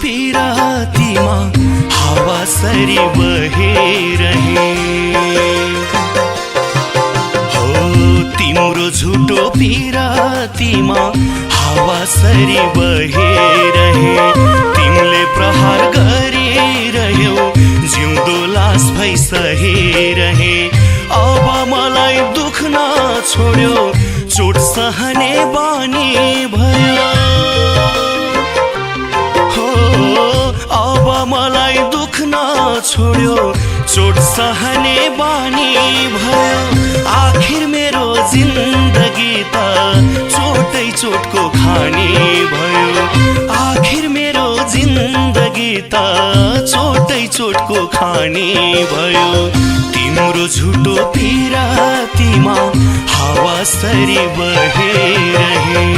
पिरातीमा हावा सरी बहिरहे हो तिम्रो झुटो पिरातीमा हावा सरी बहिरहे तिमीले प्रहार गरिरह्यौ जिउँदो लास भई सहिरहे अब मलाई दुख्न छोड्यो चोट सहने बानी भयो हो अब मलाई दुख्न छोड्यो चोट सहने बानी भयो आखिर मेरो जिन्दगी त चोटै चोटको खानी भयो आखिर मेरो जिन्दगी त चोटै चोटको खानी भयो तिम्रो झुटो पिरातीमा हावा सरी बहिरहे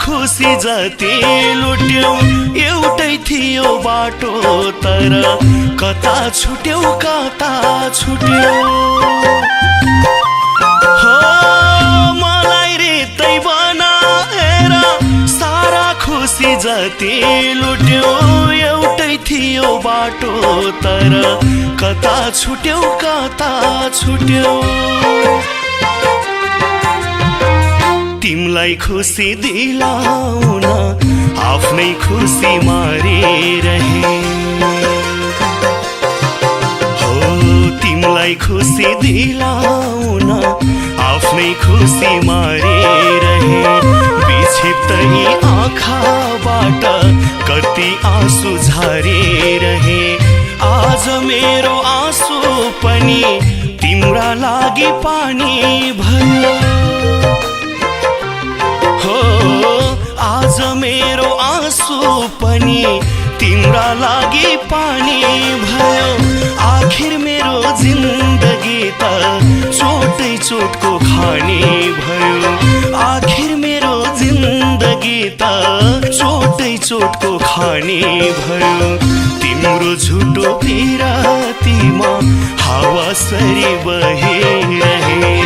खुसी जति लुट्यौ एउटै थियो बाटो तर कता छुट्यौ हो मलाई रित्तै बनाएर सारा खुसी जति लुट्यौ एउटै थियो बाटो तर कता छुट्यौ तिमलाई खुसी दिलाउन आफ्नै खुसी मारिरहे हो तिमलाई खुसी दिलाउन आफ्नै खुसी मारिरहे विक्षिप्त यी आँखाबाट कति आँसु झरिरहे आज मेरो आँसु पनि तिम्रा लागि पानी भयो हो आज मेरो आँसु पनि तिम्रा लागि पानी भयो आखिर मेरो जिन्दगी त चोटै चोटको खानी भयो आखिर मेरो जिन्दगी त चोटै चोटको खानी भयो तिम्रो झुटो पिरातीमा हावा सरी बहिरहे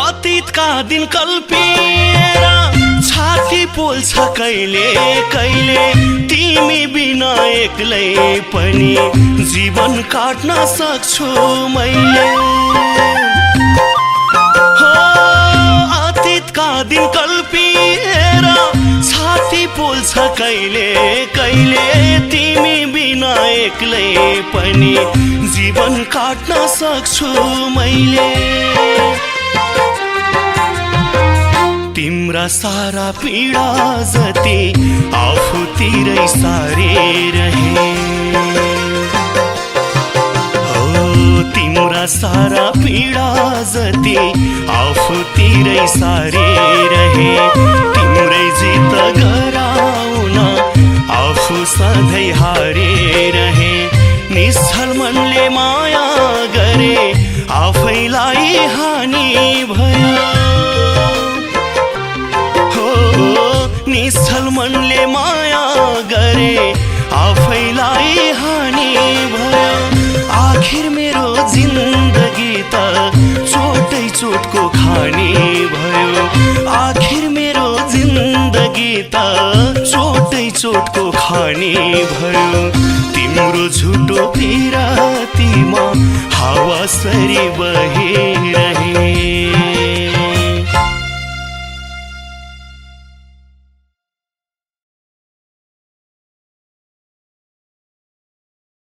अतीतका दिन कल्पिएर छाती पोल्छ कहिले कहिले तिमी बिना एक्लै पनि जीवन काट्न सक्छु मैले हो अतीतका दिन कल्पिएर छाती पोल्छ कहिले कहिले तिमी बिना एक्लै पनि जीवन काट्न सक्छु मैले तिम्रा सारा पीडा जति आफूतिरै सारिरहे हो तिम्रा सारा पीडा जति आफूतिरै सारिरहे तिम्रै जित गराउन आफू सधैँ हारिरहे निश्चल मनले माया गरे आफैलाई हानि भयो निश्चल मनले माया गरे आफैलाई हानि भयो आखिर मेरो जिन्दगी त चोटै चोटको खानी भयो आखिर मेरो जिन्दगी त चोटै चोटको खानी भयो तिम्रो झुटो पिरातीमा हावा सरी बहिरहे